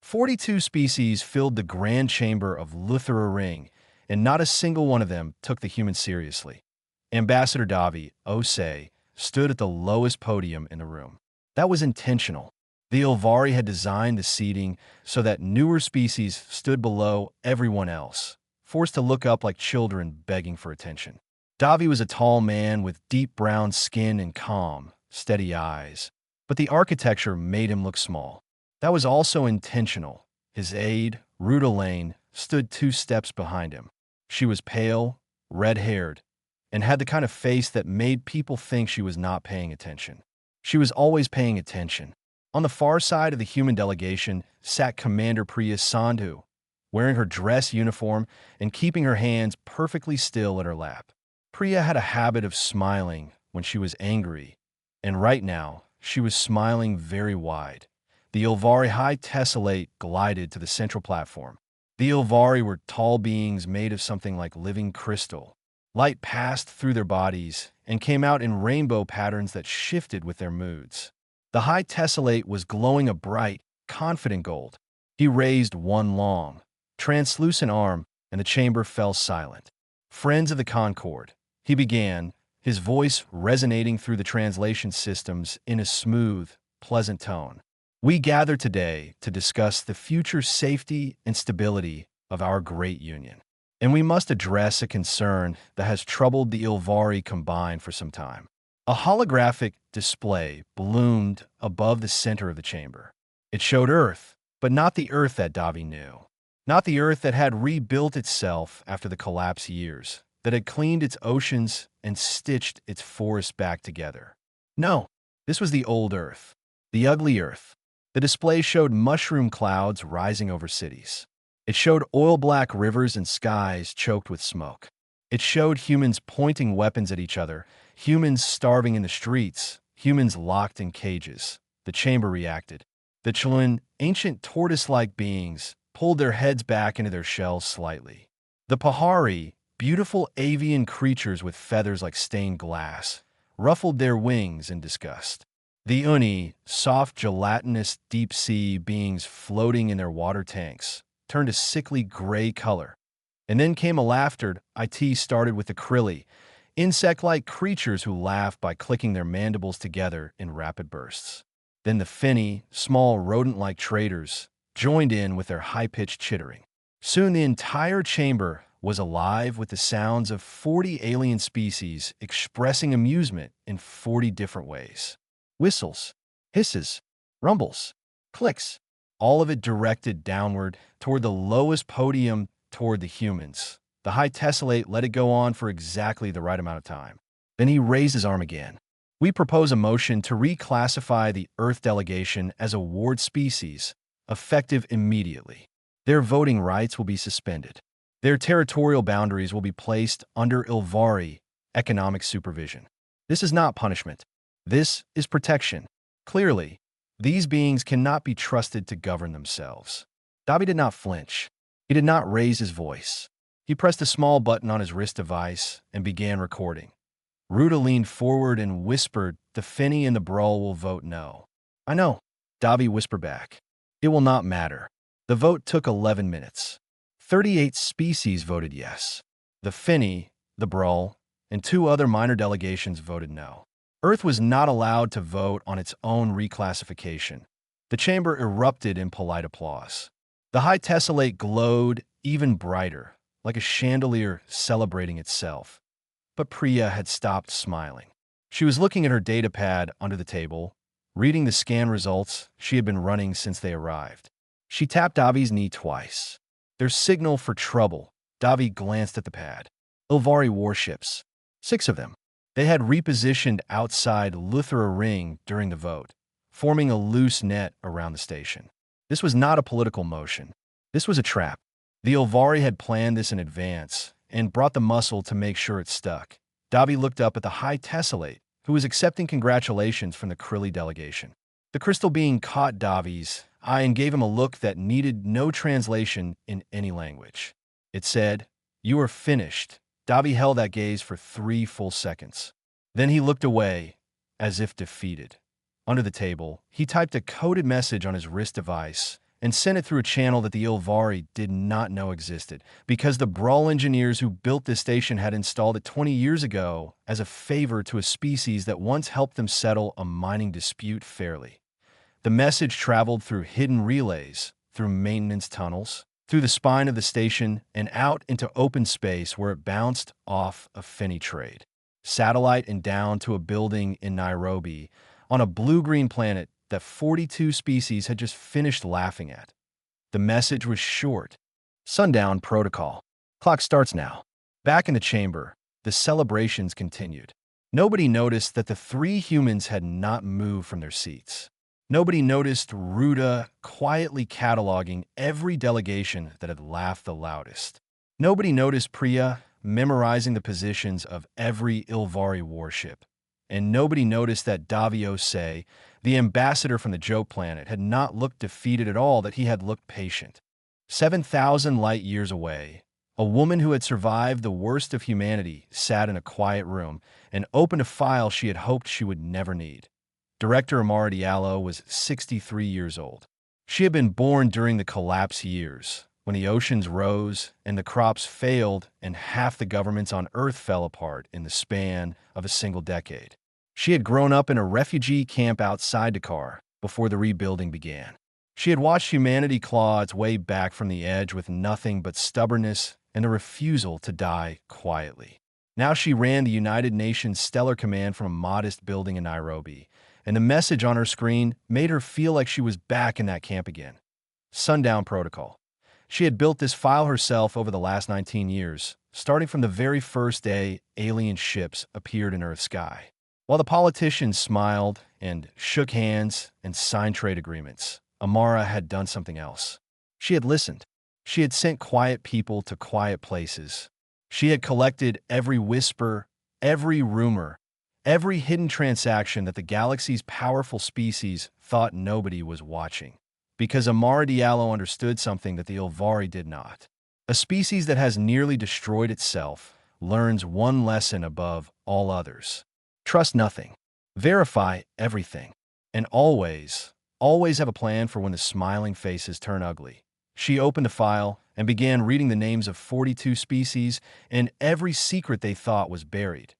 42 species filled the grand chamber of Luthra Ring, and not a single one of them took the humans seriously. Ambassador Davi, Osei, stood at the lowest podium in the room. That was intentional. The Ilvari had designed the seating so that newer species stood below everyone else, forced to look up like children begging for attention. Davi was a tall man with deep brown skin and calm, steady eyes, but the architecture made him look small. That was also intentional. His aide, Rudelaine, stood 2 steps behind him. She was pale, red-haired, and had the kind of face that made people think she was not paying attention. She was always paying attention. On the far side of the human delegation sat Commander Priya Sandhu, wearing her dress uniform and keeping her hands perfectly still at her lap. Priya had a habit of smiling when she was angry, and right now, she was smiling very wide. The Ilvari High Tessellate glided to the central platform. The Ilvari were tall beings made of something like living crystal. Light passed through their bodies and came out in rainbow patterns that shifted with their moods. The High Tessellate was glowing a bright, confident gold. He raised one long, translucent arm, and the chamber fell silent. Friends of the Concord, he began, his voice resonating through the translation systems in a smooth, pleasant tone. We gather today to discuss the future safety and stability of our great union. And we must address a concern that has troubled the Ilvari combined for some time. A holographic display bloomed above the center of the chamber. It showed Earth, but not the Earth that Davi knew. Not the Earth that had rebuilt itself after the collapse years, that had cleaned its oceans and stitched its forests back together. No, this was the old Earth, the ugly Earth. The display showed mushroom clouds rising over cities. It showed oil-black rivers and skies choked with smoke. It showed humans pointing weapons at each other, humans starving in the streets, humans locked in cages. The chamber reacted. The Chlun, ancient tortoise-like beings, pulled their heads back into their shells slightly. The Pahari, beautiful avian creatures with feathers like stained glass, ruffled their wings in disgust. The Uni, soft gelatinous deep-sea beings floating in their water tanks, turned a sickly gray color. And then came a laughter. It started with the Krilli, insect-like creatures who laughed by clicking their mandibles together in rapid bursts. Then the Finny, small rodent-like traders, joined in with their high-pitched chittering. Soon the entire chamber was alive with the sounds of 40 alien species expressing amusement in 40 different ways. Whistles, hisses, rumbles, clicks, all of it directed downward toward the lowest podium, toward the humans. The High Tessellate let it go on for exactly the right amount of time. Then he raised his arm again. We propose a motion to reclassify the Earth delegation as a ward species, effective immediately. Their voting rights will be suspended. Their territorial boundaries will be placed under Ilvari economic supervision. This is not punishment. This is protection. Clearly, these beings cannot be trusted to govern themselves. Davi did not flinch. He did not raise his voice. He pressed a small button on his wrist device and began recording. Ruda leaned forward and whispered, "The Finny and the Brull will vote no." "I know," Davi whispered back. "It will not matter." The vote took 11 minutes. 38 species voted yes. The Finny, the Brull, and 2 other minor delegations voted no. Earth was not allowed to vote on its own reclassification. The chamber erupted in polite applause. The High Tessellate glowed even brighter, like a chandelier celebrating itself. But Priya had stopped smiling. She was looking at her datapad under the table, reading the scan results she had been running since they arrived. She tapped Davi's knee twice. Their signal for trouble. Davi glanced at the pad. Ilvari warships. 6 of them. They had repositioned outside Luthra Ring during the vote, forming a loose net around the station. This was not a political motion. This was a trap. The Ilvari had planned this in advance and brought the muscle to make sure it stuck. Davi looked up at the High Tessellate, who was accepting congratulations from the Krilli delegation. The crystal being caught Davi's eye and gave him a look that needed no translation in any language. It said, "You are finished." Davi held that gaze for 3 full seconds. Then he looked away, as if defeated. Under the table, he typed a coded message on his wrist device and sent it through a channel that the Ilvari did not know existed, because the Brawl engineers who built this station had installed it 20 years ago as a favor to a species that once helped them settle a mining dispute fairly. The message traveled through hidden relays, through maintenance tunnels, through the spine of the station, and out into open space where it bounced off a finny trade satellite and down to a building in Nairobi on a blue-green planet that 42 species had just finished laughing at. The message was short. Sundown protocol. Clock starts now. Back in the chamber, the celebrations continued. Nobody noticed that the three humans had not moved from their seats. Nobody noticed Ruda quietly cataloging every delegation that had laughed the loudest. Nobody noticed Priya memorizing the positions of every Ilvari warship. And nobody noticed that Davio Say, the ambassador from the joke planet, had not looked defeated at all, that he had looked patient. 7,000 light years away, a woman who had survived the worst of humanity sat in a quiet room and opened a file she had hoped she would never need. Director Amara Diallo was 63 years old. She had been born during the collapse years, when the oceans rose and the crops failed and half the governments on Earth fell apart in the span of a single decade. She had grown up in a refugee camp outside Dakar before the rebuilding began. She had watched humanity claw its way back from the edge with nothing but stubbornness and a refusal to die quietly. Now she ran the United Nations Stellar Command from a modest building in Nairobi, and the message on her screen made her feel like she was back in that camp again. Sundown Protocol. She had built this file herself over the last 19 years, starting from the very first day alien ships appeared in Earth's sky. While the politicians smiled and shook hands and signed trade agreements, Amara had done something else. She had listened. She had sent quiet people to quiet places. She had collected every whisper, every rumor, every hidden transaction that the galaxy's powerful species thought nobody was watching. Because Amara Diallo understood something that the Ilvari did not. A species that has nearly destroyed itself learns one lesson above all others. Trust nothing. Verify everything. And always have a plan for when the smiling faces turn ugly. She opened a file and began reading the names of 42 species and every secret they thought was buried.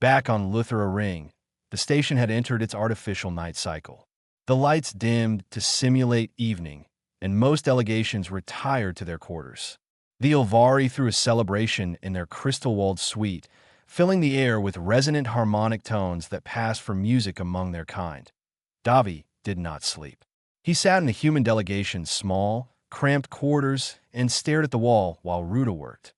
Back on Luthra Ring, the station had entered its artificial night cycle. The lights dimmed to simulate evening, and most delegations retired to their quarters. The Ilvari threw a celebration in their crystal-walled suite, filling the air with resonant harmonic tones that passed for music among their kind. Davi did not sleep. He sat in the human delegation's small, cramped quarters and stared at the wall while Ruda worked.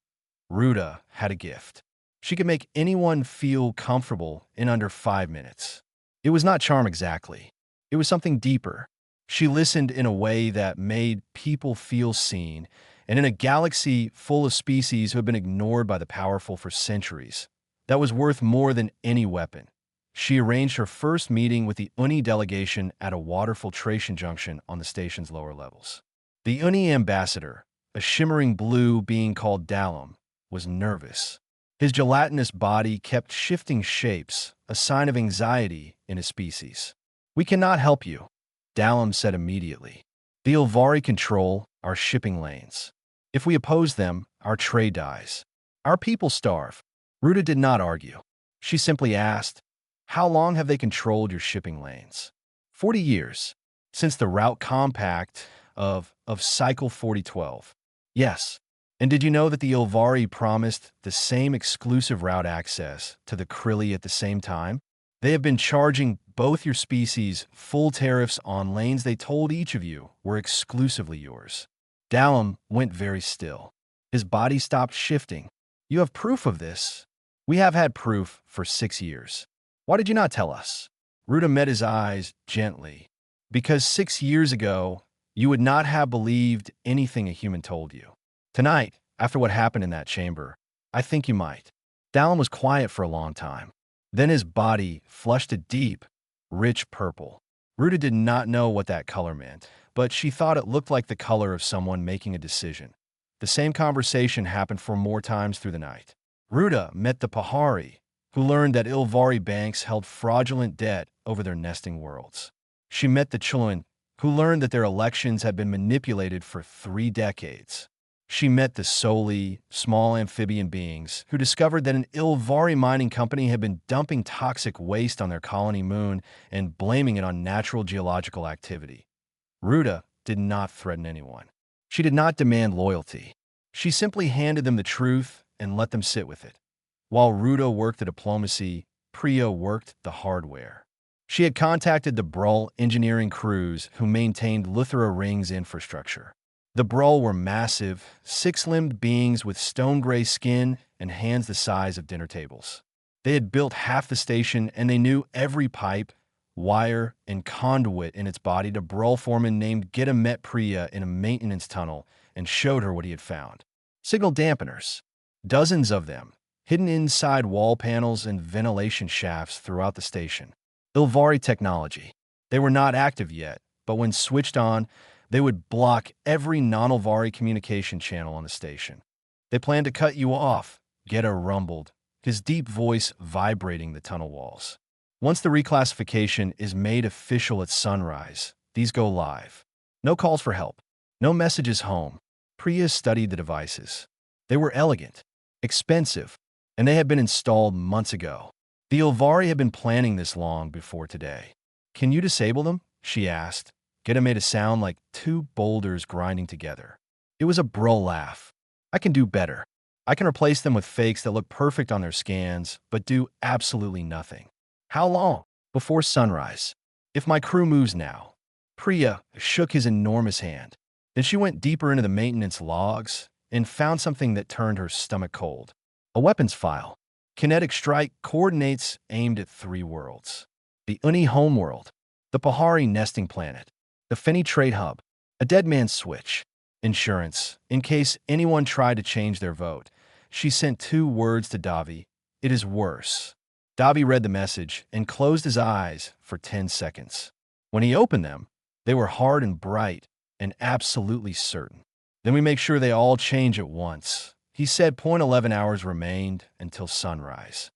Ruda had a gift. She could make anyone feel comfortable in under 5 minutes. It was not charm exactly. It was something deeper. She listened in a way that made people feel seen, and in a galaxy full of species who had been ignored by the powerful for centuries, that was worth more than any weapon. She arranged her first meeting with the Uni delegation at a water filtration junction on the station's lower levels. The Uni ambassador, a shimmering blue being called Dalum, was nervous. His gelatinous body kept shifting shapes, a sign of anxiety in his species. "We cannot help you," Dalum said immediately. "The Ilvari control our shipping lanes. If we oppose them, our trade dies. Our people starve." Ruda did not argue. She simply asked, "How long have they controlled your shipping lanes?" 40 years. Since the route compact of Cycle 4012. Yes. And did you know that the Ilvari promised the same exclusive route access to the Krilli at the same time? They have been charging both your species full tariffs on lanes they told each of you were exclusively yours. Dalum went very still. His body stopped shifting. "You have proof of this?" "We have had proof for 6 years. Why did you not tell us?" Ruda met his eyes gently. "Because 6 years ago, you would not have believed anything a human told you. Tonight, after what happened in that chamber, I think you might." Dalum was quiet for a long time. Then his body flushed a deep, rich purple. Ruda did not know what that color meant, but she thought it looked like the color of someone making a decision. The same conversation happened 4 more times through the night. Ruda met the Pahari, who learned that Ilvari banks held fraudulent debt over their nesting worlds. She met the Chulun, who learned that their elections had been manipulated for 3 decades. She met the Soli, small amphibian beings, who discovered that an Ilvari mining company had been dumping toxic waste on their colony moon and blaming it on natural geological activity. Ruta did not threaten anyone. She did not demand loyalty. She simply handed them the truth and let them sit with it. While Ruta worked the diplomacy, Priya worked the hardware. She had contacted the Brull engineering crews who maintained Luthra Ring's infrastructure. The Brull were massive, six-limbed beings with stone-gray skin and hands the size of dinner tables. They had built half the station, and they knew every pipe, wire, and conduit in its body. The Brull foreman named Gita met Priya in a maintenance tunnel and showed her what he had found. Signal dampeners. Dozens of them, hidden inside wall panels and ventilation shafts throughout the station. Ilvari technology. They were not active yet, but when switched on, they would block every non-Ilvari communication channel on the station. They planned to cut you off, Geta rumbled, his deep voice vibrating the tunnel walls. Once the reclassification is made official at sunrise, these go live. No calls for help. No messages home. Priya studied the devices. They were elegant, expensive, and they had been installed months ago. The Ilvari had been planning this long before today. Can you disable them? She asked. Geta made a sound like two boulders grinding together. It was a bro laugh. I can do better. I can replace them with fakes that look perfect on their scans, but do absolutely nothing. How long? Before sunrise. If my crew moves now. Priya shook his enormous hand. Then she went deeper into the maintenance logs and found something that turned her stomach cold. A weapons file. Kinetic strike coordinates aimed at 3 worlds. The Uni homeworld. The Pahari nesting planet. The Feni trade hub. A dead man's switch. Insurance, in case anyone tried to change their vote. She sent 2 words to Davi. It is worse. Davi read the message and closed his eyes for 10 seconds. When he opened them, they were hard and bright and absolutely certain. Then we make sure they all change at once. He said 0.11 hours remained until sunrise.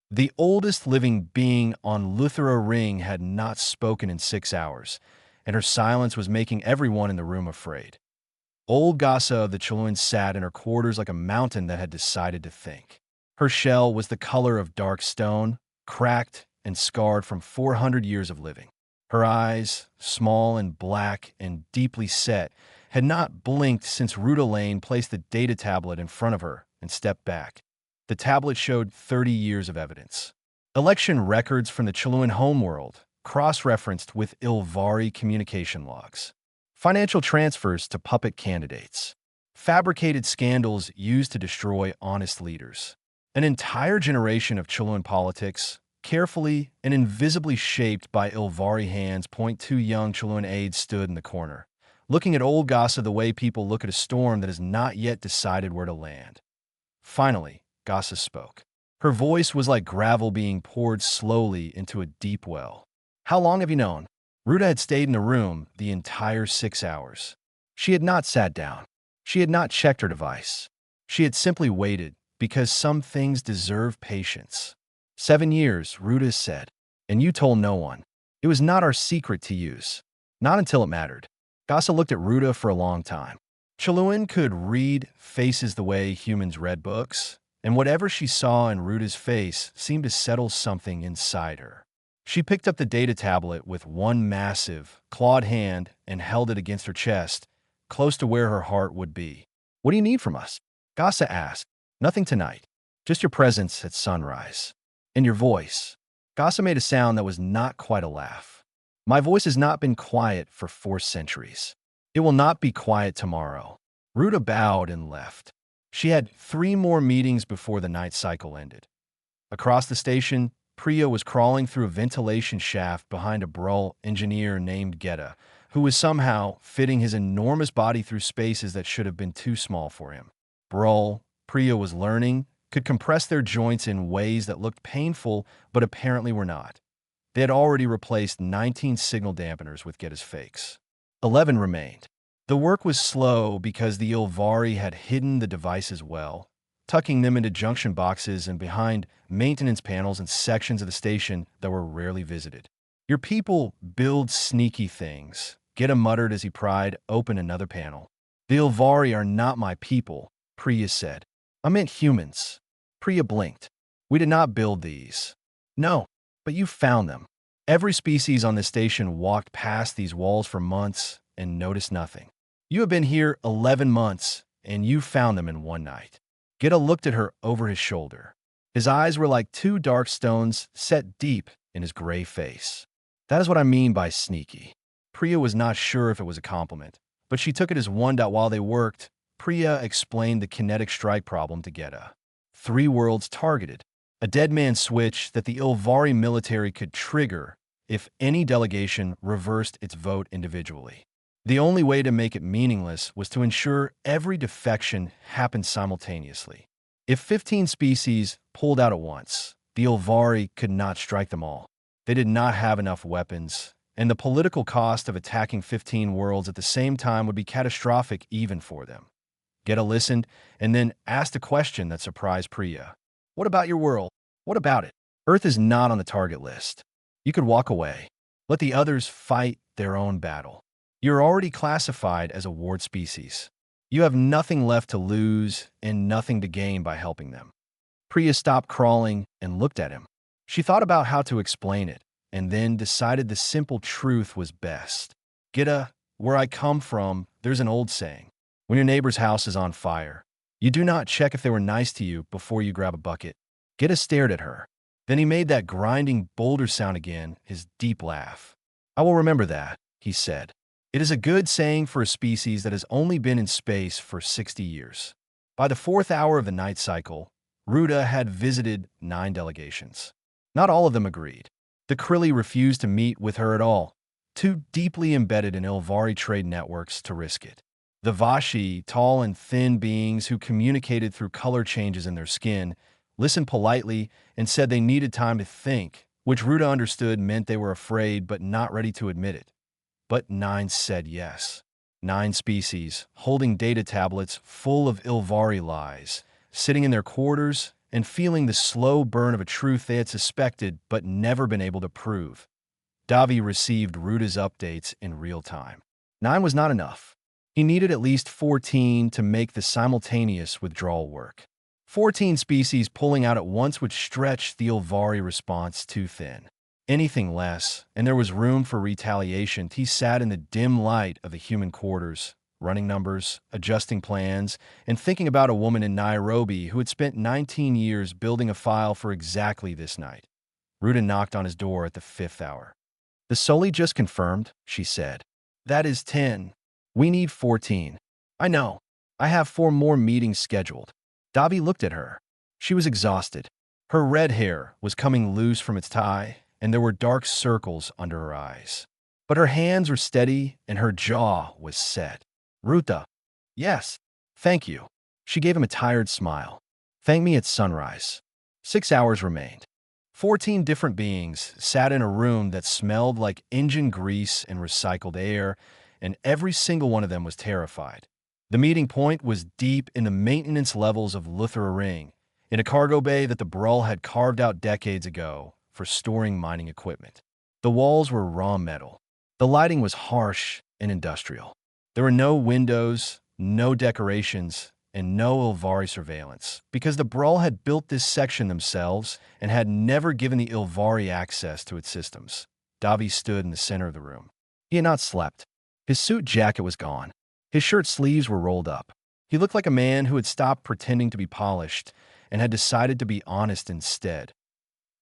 The oldest living being on Luthra Ring had not spoken in 6 hours, and her silence was making everyone in the room afraid. Old Gasa of the Chiluan sat in her quarters like a mountain that had decided to think. Her shell was the color of dark stone, cracked and scarred from 400 years of living. Her eyes, small and black and deeply set, had not blinked since Ruta Lane placed the data tablet in front of her and stepped back. The tablet showed 30 years of evidence. Election records from the Chiluan homeworld, cross-referenced with Ilvari communication logs. Financial transfers to puppet candidates. Fabricated scandals used to destroy honest leaders. An entire generation of Chiluan politics, carefully and invisibly shaped by Ilvari hands. 2 young Chiluan aides stood in the corner, looking at old Gasa the way people look at a storm that has not yet decided where to land. Finally, Gasa spoke. Her voice was like gravel being poured slowly into a deep well. How long have you known? Ruta had stayed in the room the entire 6 hours. She had not sat down. She had not checked her device. She had simply waited, because some things deserve patience. 7 years, Ruta said, and you told no one. It was not our secret to use. Not until it mattered. Gasa looked at Ruta for a long time. Chiluan could read faces the way humans read books, and whatever she saw in Ruta's face seemed to settle something inside her. She picked up the data tablet with one massive, clawed hand and held it against her chest, close to where her heart would be. What do you need from us? Gasa asked. Nothing tonight. Just your presence at sunrise. And your voice. Gasa made a sound that was not quite a laugh. My voice has not been quiet for 4 centuries. It will not be quiet tomorrow. Ruta bowed and left. She had 3 more meetings before the night cycle ended. Across the station, Priya was crawling through a ventilation shaft behind a Brull engineer named Geta, who was somehow fitting his enormous body through spaces that should have been too small for him. Brull, Priya was learning, could compress their joints in ways that looked painful but apparently were not. They had already replaced 19 signal dampeners with Geta's fakes. 11 remained. The work was slow because the Ilvari had hidden the devices well, tucking them into junction boxes and behind maintenance panels and sections of the station that were rarely visited. Your people build sneaky things, Geta muttered as he pried open another panel. The Ilvari are not my people, Priya said. I meant humans. Priya blinked. We did not build these. No, but you found them. Every species on this station walked past these walls for months and noticed nothing. You have been here 11 months, and you found them in one night. Geta looked at her over his shoulder. His eyes were like two dark stones set deep in his gray face. That is what I mean by sneaky. Priya was not sure if it was a compliment, but she took it as one. While they worked, Priya explained the kinetic strike problem to Geta. 3 worlds targeted. A dead man switch that the Ilvari military could trigger if any delegation reversed its vote individually. The only way to make it meaningless was to ensure every defection happened simultaneously. If 15 species pulled out at once, the Ilvari could not strike them all. They did not have enough weapons, and the political cost of attacking 15 worlds at the same time would be catastrophic even for them. Geta listened and then asked a question that surprised Priya. What about your world? What about it? Earth is not on the target list. You could walk away. Let the others fight their own battle. You're already classified as a ward species. You have nothing left to lose and nothing to gain by helping them. Priya stopped crawling and looked at him. She thought about how to explain it and then decided the simple truth was best. Geta, where I come from, there's an old saying. When your neighbor's house is on fire, you do not check if they were nice to you before you grab a bucket. Geta stared at her. Then he made that grinding boulder sound again, his deep laugh. I will remember that, he said. It is a good saying for a species that has only been in space for 60 years. By the 4th hour of the night cycle, Ruta had visited 9 delegations. Not all of them agreed. The Krilli refused to meet with her at all, too deeply embedded in Ilvari trade networks to risk it. The Vashi, tall and thin beings who communicated through color changes in their skin, listened politely and said they needed time to think, which Ruta understood meant they were afraid but not ready to admit it. But 9 said yes. 9 species, holding data tablets full of Ilvari lies, sitting in their quarters and feeling the slow burn of a truth they had suspected but never been able to prove. Davi received Ruta's updates in real time. 9 was not enough. He needed at least 14 to make the simultaneous withdrawal work. 14 species pulling out at once would stretch the Ilvari response too thin. Anything less, and there was room for retaliation. He sat in the dim light of the human quarters, running numbers, adjusting plans, and thinking about a woman in Nairobi who had spent 19 years building a file for exactly this night. Ruta knocked on his door at the 5th hour. The Soli just confirmed, she said. That is 10. We need 14. I know. I have 4 more meetings scheduled. Davi looked at her. She was exhausted. Her red hair was coming loose from its tie, and there were dark circles under her eyes. But her hands were steady, and her jaw was set. Ruta. Yes. Thank you. She gave him a tired smile. Thank me at sunrise. 6 hours remained. 14 different beings sat in a room that smelled like engine grease and recycled air, and every single one of them was terrified. The meeting point was deep in the maintenance levels of Luthra Ring, in a cargo bay that the Brull had carved out decades ago for storing mining equipment. The walls were raw metal. The lighting was harsh and industrial. There were no windows, no decorations, and no Ilvari surveillance, because the Brull had built this section themselves and had never given the Ilvari access to its systems. Davi stood in the center of the room. He had not slept. His suit jacket was gone. His shirt sleeves were rolled up. He looked like a man who had stopped pretending to be polished and had decided to be honest instead.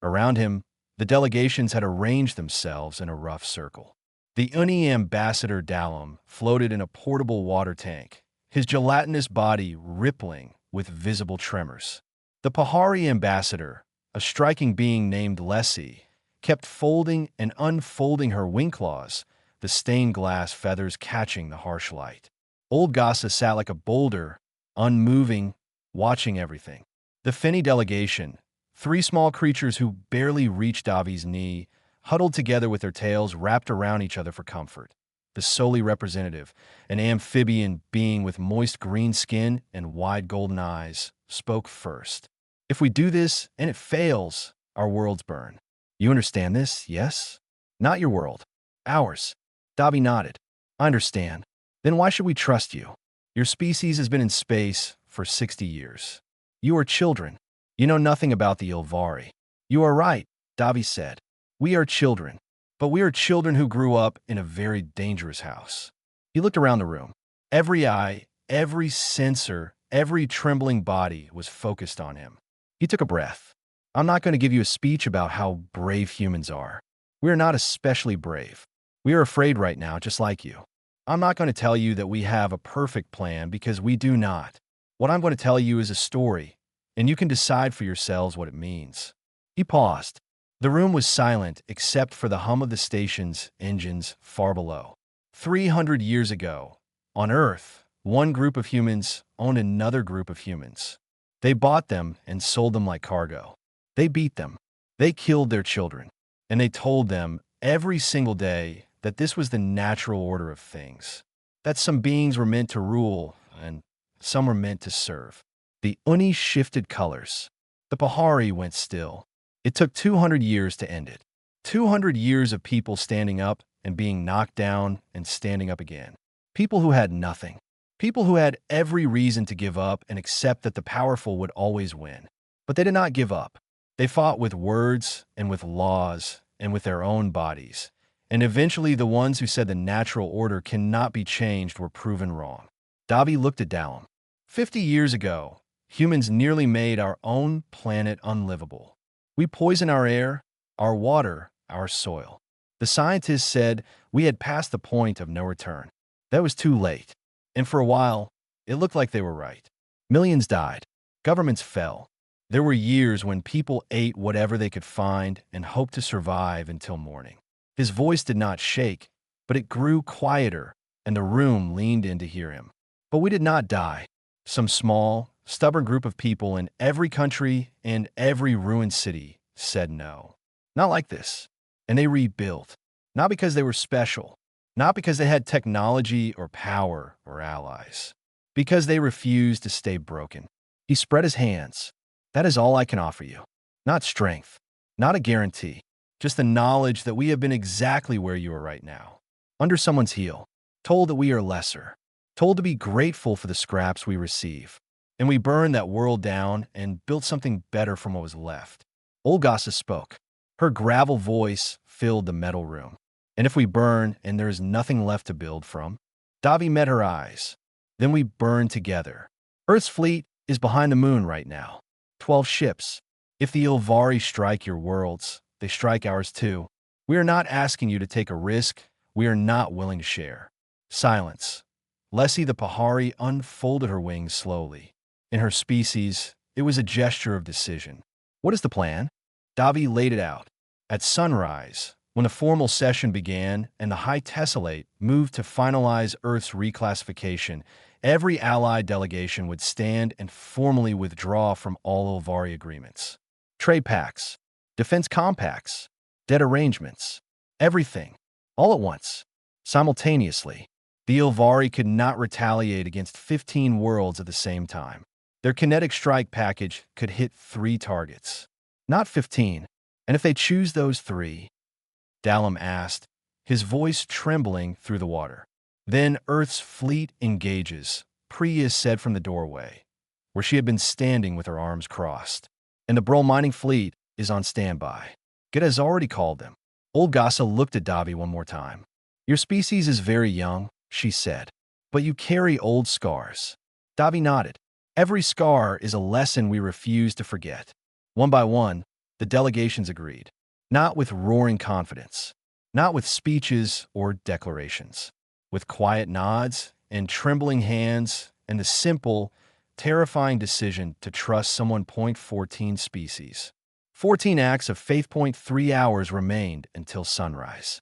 Around him, the delegations had arranged themselves in a rough circle. The Uni ambassador Dalum floated in a portable water tank, his gelatinous body rippling with visible tremors. The Pahari ambassador, a striking being named Lessie, kept folding and unfolding her wing claws, the stained glass feathers catching the harsh light. Old Gasa sat like a boulder, unmoving, watching everything. The Feni delegation, 3 small creatures who barely reached Davi's knee, huddled together with their tails wrapped around each other for comfort. The Soli representative, an amphibian being with moist green skin and wide golden eyes, spoke first. If we do this and it fails, our worlds burn. You understand this, yes? Not your world. Ours. Davi nodded. I understand. Then why should we trust you? Your species has been in space for 60 years. You are children. You know nothing about the Ilvari. You are right, Davi said. We are children. But we are children who grew up in a very dangerous house. He looked around the room. Every eye, every sensor, every trembling body was focused on him. He took a breath. I'm not going to give you a speech about how brave humans are. We are not especially brave. We are afraid right now, just like you. I'm not going to tell you that we have a perfect plan because we do not. What I'm going to tell you is a story, and you can decide for yourselves what it means. He paused. The room was silent except for the hum of the station's engines far below. 300 years ago, on Earth, one group of humans owned another group of humans. They bought them and sold them like cargo. They beat them. They killed their children. And they told them every single day that this was the natural order of things, that some beings were meant to rule and some were meant to serve. The Uni shifted colors. The Pahari went still. It took 200 years to end it. 200 years of people standing up and being knocked down and standing up again. People who had nothing. People who had every reason to give up and accept that the powerful would always win. But they did not give up. They fought with words and with laws and with their own bodies. And eventually the ones who said the natural order cannot be changed were proven wrong. Davi looked at Dallum. 50 years ago, humans nearly made our own planet unlivable. We poisoned our air, our water, our soil. The scientists said we had passed the point of no return. That was too late. And for a while, it looked like they were right. Millions died. Governments fell. There were years when people ate whatever they could find and hoped to survive until morning. His voice did not shake, but it grew quieter, and the room leaned in to hear him. But we did not die. Some small, stubborn group of people in every country and every ruined city said no. Not like this. And they rebuilt. Not because they were special. Not because they had technology or power or allies. Because they refused to stay broken. He spread his hands. That is all I can offer you. Not strength. Not a guarantee. Just the knowledge that we have been exactly where you are right now. Under someone's heel. Told that we are lesser. Told to be grateful for the scraps we receive. And we burned that world down and built something better from what was left. Olgasa spoke. Her gravel voice filled the metal room. And if we burn and there is nothing left to build from? Davi met her eyes. Then we burn together. Earth's fleet is behind the moon right now. 12 ships. If the Ilvari strike your worlds, they strike ours too. We are not asking you to take a risk. We are not willing to share. Silence. Lessie the Pahari unfolded her wings slowly. In her species, it was a gesture of decision. What is the plan? Davi laid it out. At sunrise, when the formal session began and the High Tessellate moved to finalize Earth's reclassification, every allied delegation would stand and formally withdraw from all Ilvari agreements. Trade pacts, defense compacts, debt arrangements, everything, all at once, simultaneously. The Ilvari could not retaliate against 15 worlds at the same time. Their kinetic strike package could hit 3 targets, not 15. And if they choose those 3, Dallum asked, his voice trembling through the water. Then Earth's fleet engages, Priya said from the doorway, where she had been standing with her arms crossed. And the Brol mining fleet is on standby. Get has already called them. Old Gasa looked at Davi one more time. Your species is very young, she said, but you carry old scars. Davi nodded. Every scar is a lesson we refuse to forget. One by one, the delegations agreed. Not with roaring confidence. Not with speeches or declarations. With quiet nods and trembling hands and the simple, terrifying decision to trust someone. 14 species. 14 acts of faith. 3 hours remained until sunrise.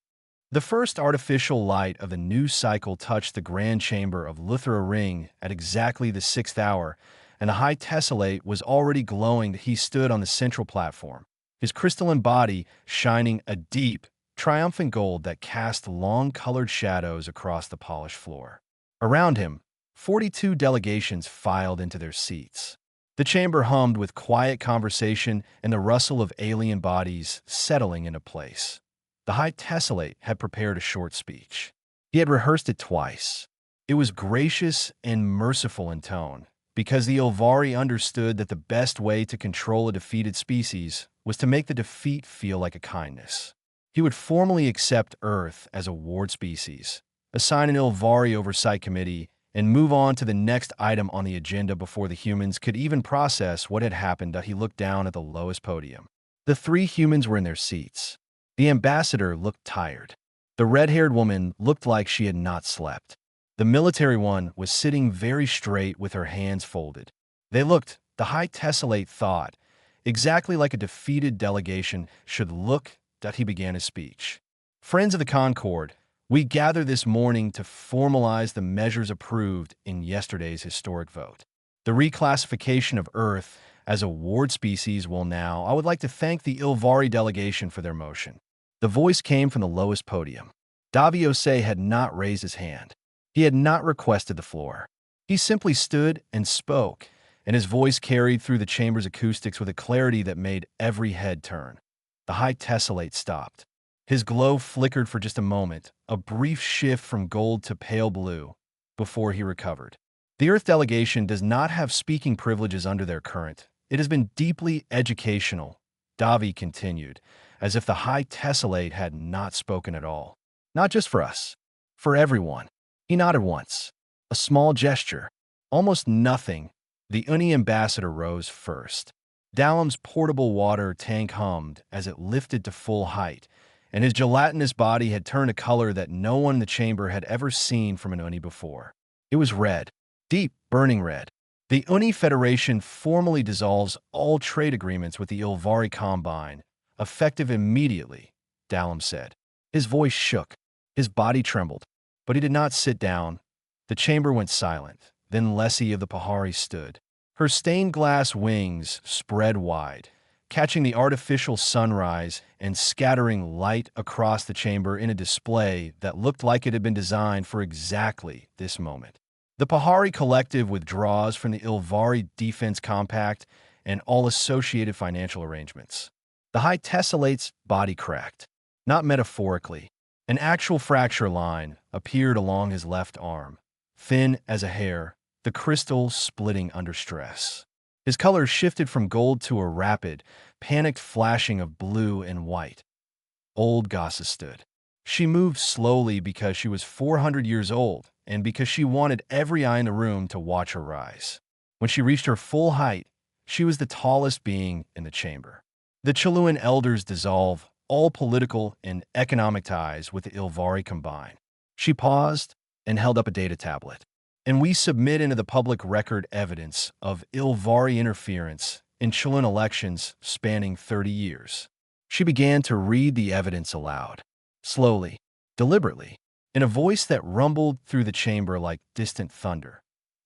The first artificial light of the new cycle touched the grand chamber of Luthra Ring at exactly the 6th hour, and the High Tessellate was already glowing. He stood on the central platform, his crystalline body shining a deep, triumphant gold that cast long-colored shadows across the polished floor. Around him, 42 delegations filed into their seats. The chamber hummed with quiet conversation and the rustle of alien bodies settling into place. The High Tessellate had prepared a short speech. He had rehearsed it twice. It was gracious and merciful in tone, because the Ilvari understood that the best way to control a defeated species was to make the defeat feel like a kindness. He would formally accept Earth as a ward species, assign an Ilvari oversight committee, and move on to the next item on the agenda before the humans could even process what had happened. He looked down at the lowest podium. The three humans were in their seats. The ambassador looked tired. The red-haired woman looked like she had not slept. The military one was sitting very straight with her hands folded. They looked, the High Tessellate thought, exactly like a defeated delegation should look. He began his speech. Friends of the Concord, we gather this morning to formalize the measures approved in yesterday's historic vote. The reclassification of Earth as a ward species will now. I would like to thank the Ilvari delegation for their motion. The voice came from the lowest podium. Daviose had not raised his hand. He had not requested the floor. He simply stood and spoke, and his voice carried through the chamber's acoustics with a clarity that made every head turn. The High Tessellate stopped. His glow flickered for just a moment, a brief shift from gold to pale blue, before he recovered. The Earth delegation does not have speaking privileges under their current. It has been deeply educational, Davi continued, as if the High Tessellate had not spoken at all. Not just for us, for everyone. He nodded once. A small gesture. Almost nothing. The Uni ambassador rose first. Dalam's portable water tank hummed as it lifted to full height, and his gelatinous body had turned a color that no one in the chamber had ever seen from an Uni before. It was red. Deep, burning red. The Uni Federation formally dissolves all trade agreements with the Ilvari Combine, effective immediately, Dalam said. His voice shook. His body trembled. But he did not sit down. The chamber went silent. Then Lessie of the Pahari stood. Her stained glass wings spread wide, catching the artificial sunrise and scattering light across the chamber in a display that looked like it had been designed for exactly this moment. The Pahari Collective withdraws from the Ilvari Defense Compact and all associated financial arrangements. The High Tessellate's body cracked, not metaphorically. An actual fracture line appeared along his left arm, thin as a hair, the crystal splitting under stress. His color shifted from gold to a rapid, panicked flashing of blue and white. Old Gossa stood. She moved slowly because she was 400 years old and because she wanted every eye in the room to watch her rise. When she reached her full height, she was the tallest being in the chamber. The Chiluan elders dissolve all political and economic ties with the Ilvari combine. She paused and held up a data tablet. And we submit into the public record evidence of Ilvari interference in Chilean elections spanning 30 years. She began to read the evidence aloud, slowly, deliberately, in a voice that rumbled through the chamber like distant thunder.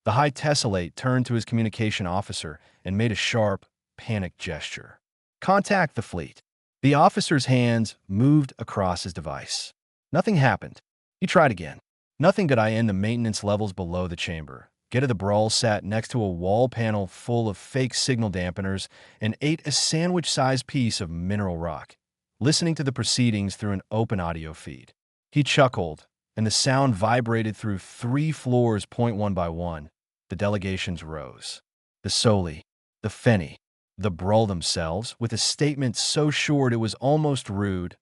The High Tessellate turned to his communication officer and made a sharp, panicked gesture. Contact the fleet. The officer's hands moved across his device. Nothing happened. He tried again. Nothing could I end the maintenance levels below the chamber. Get the Brawl sat next to a wall panel full of fake signal dampeners and ate a sandwich-sized piece of mineral rock, listening to the proceedings through an open audio feed. He chuckled, and the sound vibrated through 3 floors, one by one. The delegations rose. The Soli, the Feni, the Brawl themselves, with a statement so short it was almost rude.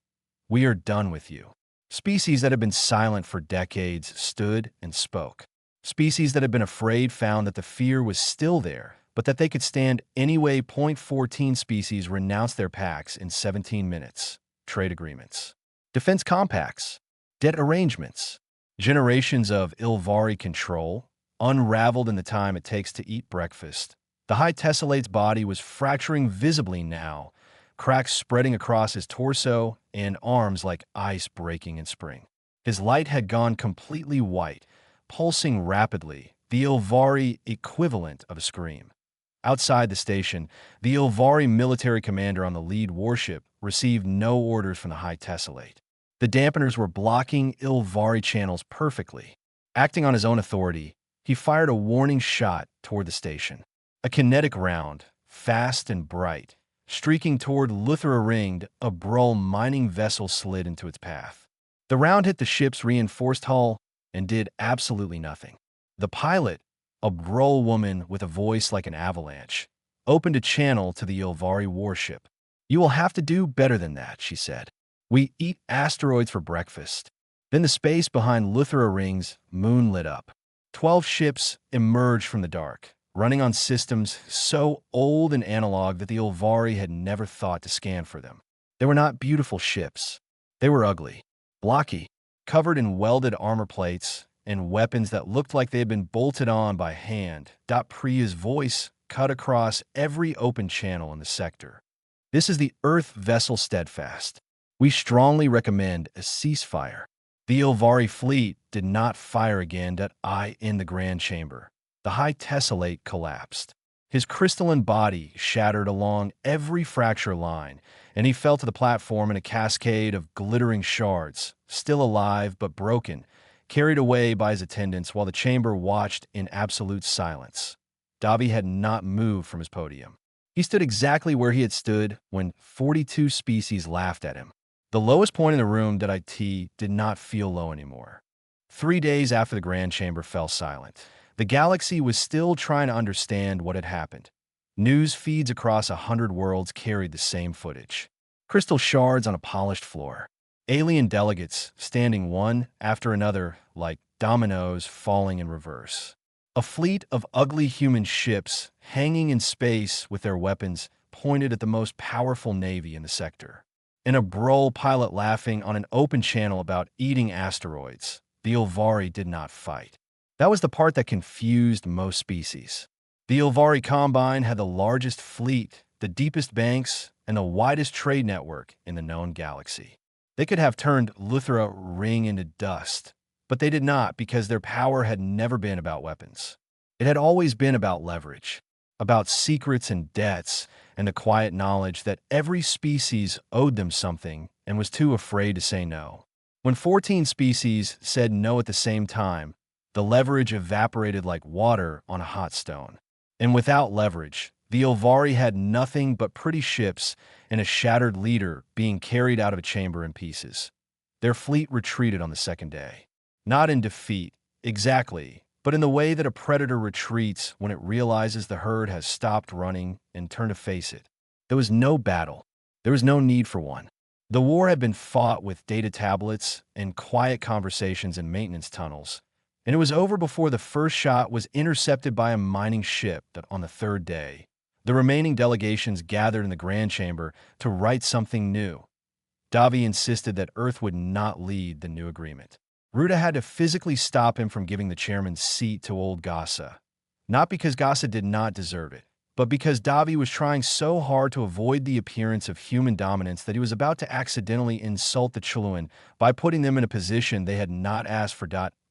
We are done with you. Species that had been silent for decades stood and spoke. Species that had been afraid found that the fear was still there, but that they could stand anyway. 14 species renounced their pacts in 17 minutes. Trade agreements, defense compacts, debt arrangements, generations of Ilvari control, unraveled in the time it takes to eat breakfast. The High Tessellate's body was fracturing visibly now, cracks spreading across his torso and arms like ice breaking in spring. His light had gone completely white, pulsing rapidly, the Ilvari equivalent of a scream. Outside the station, the Ilvari military commander on the lead warship received no orders from the High Tessellate. The dampeners were blocking Ilvari channels perfectly. Acting on his own authority, he fired a warning shot toward the station. A kinetic round, fast and bright, streaking toward Luthra Ringed, a Brull mining vessel slid into its path. The round hit the ship's reinforced hull and did absolutely nothing. The pilot, a Broll woman with a voice like an avalanche, opened a channel to the Ilvari warship. "You will have to do better than that," she said. "We eat asteroids for breakfast." Then the space behind Luthra Ring's moon lit up. 12 ships emerged from the dark, running on systems so old and analog that the Ilvari had never thought to scan for them. They were not beautiful ships. They were ugly, blocky, covered in welded armor plates and weapons that looked like they had been bolted on by hand. Priya's voice cut across every open channel in the sector. "This is the Earth vessel Steadfast. We strongly recommend a ceasefire." The Ilvari fleet did not fire again in the Grand Chamber. The High Tessellate collapsed. His crystalline body shattered along every fracture line, and he fell to the platform in a cascade of glittering shards, still alive but broken, carried away by his attendants while the chamber watched in absolute silence. Davi had not moved from his podium. He stood exactly where he had stood when 42 species laughed at him. The lowest point in the room did not feel low anymore. 3 days after the Grand Chamber fell silent, the galaxy was still trying to understand what had happened. News feeds across 100 worlds carried the same footage. Crystal shards on a polished floor. Alien delegates standing one after another like dominoes falling in reverse. A fleet of ugly human ships hanging in space with their weapons pointed at the most powerful navy in the sector. And a Broll pilot laughing on an open channel about eating asteroids. The Ilvari did not fight. That was the part that confused most species. The Ilvari Combine had the largest fleet, the deepest banks, and the widest trade network in the known galaxy. They could have turned Luthra Ring into dust, but they did not because their power had never been about weapons. It had always been about leverage, about secrets and debts, and the quiet knowledge that every species owed them something and was too afraid to say no. When 14 species said no at the same time, the leverage evaporated like water on a hot stone. And without leverage, the Ilvari had nothing but pretty ships and a shattered leader being carried out of a chamber in pieces. Their fleet retreated on the second day. Not in defeat, exactly, but in the way that a predator retreats when it realizes the herd has stopped running and turned to face it. There was no battle. There was no need for one. The war had been fought with data tablets and quiet conversations in maintenance tunnels, and it was over before the first shot was intercepted by a mining ship on the third day. The remaining delegations gathered in the Grand Chamber to write something new. Davi insisted that Earth would not lead the new agreement. Ruta had to physically stop him from giving the chairman's seat to old Gasa. Not because Gasa did not deserve it, but because Davi was trying so hard to avoid the appearance of human dominance that he was about to accidentally insult the Chiluan by putting them in a position they had not asked for.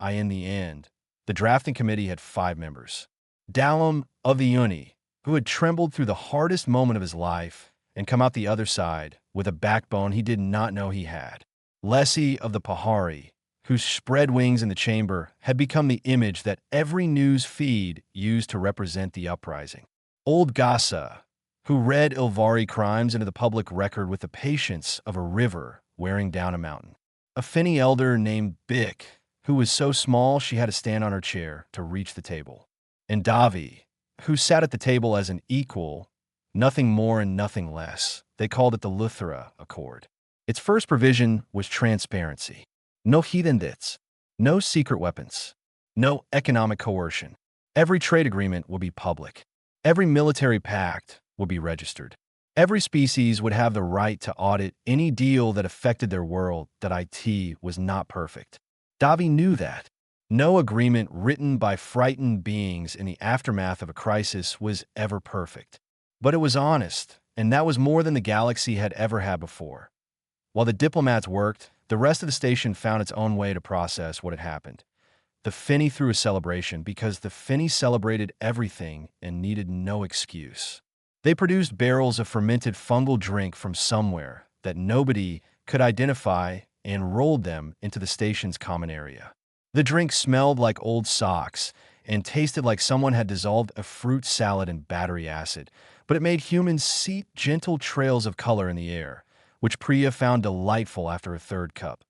In the end, the drafting committee had 5 members. Dalam of the Uni, who had trembled through the hardest moment of his life and come out the other side with a backbone he did not know he had. Lessie of the Pahari, whose spread wings in the chamber had become the image that every news feed used to represent the uprising. Old Gasa, who read Ilvari crimes into the public record with the patience of a river wearing down a mountain. A Finny elder named Bick, who was so small she had to stand on her chair to reach the table. And Davi, who sat at the table as an equal, nothing more and nothing less. They called it the Luthra Accord. Its first provision was transparency. No heathen dits, no secret weapons, no economic coercion. Every trade agreement would be public. Every military pact would be registered. Every species would have the right to audit any deal that affected their world. It was not perfect. Davi knew that. No agreement written by frightened beings in the aftermath of a crisis was ever perfect. But it was honest, and that was more than the galaxy had ever had before. While the diplomats worked, the rest of the station found its own way to process what had happened. The Finny threw a celebration because the Finny celebrated everything and needed no excuse. They produced barrels of fermented fungal drink from somewhere that nobody could identify and rolled them into the station's common area. The drink smelled like old socks and tasted like someone had dissolved a fruit salad in battery acid, but it made humans see gentle trails of color in the air, which Priya found delightful after a third cup.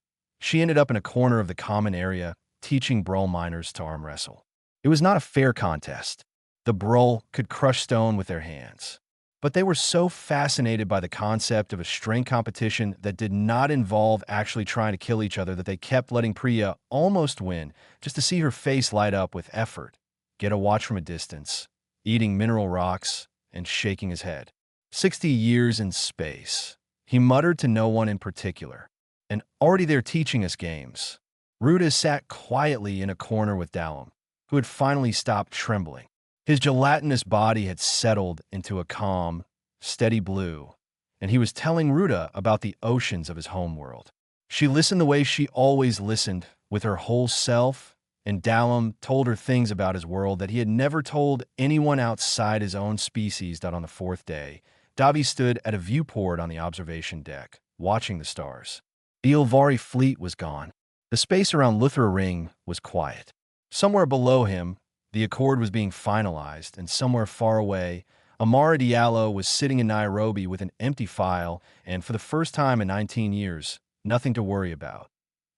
She ended up in a corner of the common area, teaching Brull miners to arm wrestle. It was not a fair contest. The Brull could crush stone with their hands. But they were so fascinated by the concept of a strength competition that did not involve actually trying to kill each other that they kept letting Priya almost win just to see her face light up with effort, get a watch from a distance, eating mineral rocks, and shaking his head. 60 years in space. He muttered to no one in particular. And already they're teaching us games. Ruda sat quietly in a corner with Dallum, who had finally stopped trembling. His gelatinous body had settled into a calm, steady blue, and he was telling Ruda about the oceans of his homeworld. She listened the way she always listened, with her whole self, and Dallum told her things about his world that he had never told anyone outside his own species. On the fourth day, Davi stood at a viewport on the observation deck, watching the stars. The Ilvari fleet was gone. The space around Luthra Ring was quiet. Somewhere below him, the Accord was being finalized, and somewhere far away, Amara Diallo was sitting in Nairobi with an empty file and, for the first time in 19 years, nothing to worry about.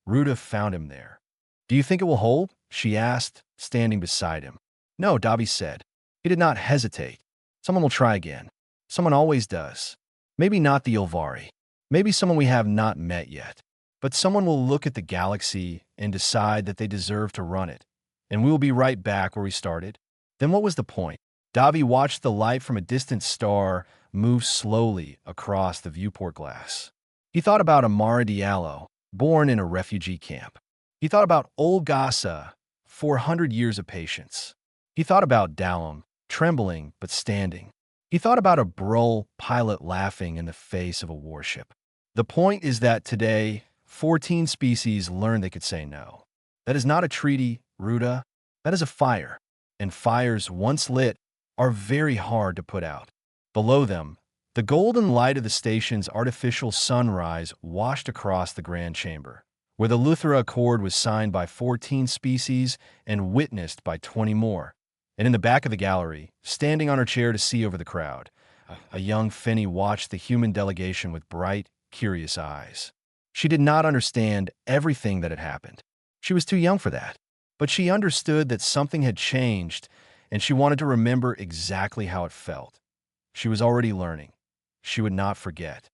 Ruda found him there. "Do you think it will hold?" she asked, standing beside him. "No," Davi said. He did not hesitate. "Someone will try again. Someone always does. Maybe not the Ilvari. Maybe someone we have not met yet. But someone will look at the galaxy and decide that they deserve to run it. And we will be right back where we started." Then what was the point? Davi watched the light from a distant star move slowly across the viewport glass. He thought about Amara Diallo, born in a refugee camp. He thought about old Gasa, 400 years of patience. He thought about Dallum, trembling but standing. He thought about a Brull pilot laughing in the face of a warship. The point is that today, 14 species learned they could say no. That is not a treaty, Ruda. That is a fire. And fires, once lit, are very hard to put out. Below them, the golden light of the station's artificial sunrise washed across the grand chamber, where the Luthra Accord was signed by 14 species and witnessed by 20 more. And in the back of the gallery, standing on her chair to see over the crowd, a young Finny watched the human delegation with bright, curious eyes. She did not understand everything that had happened. She was too young for that. But she understood that something had changed, and she wanted to remember exactly how it felt. She was already learning. She would not forget.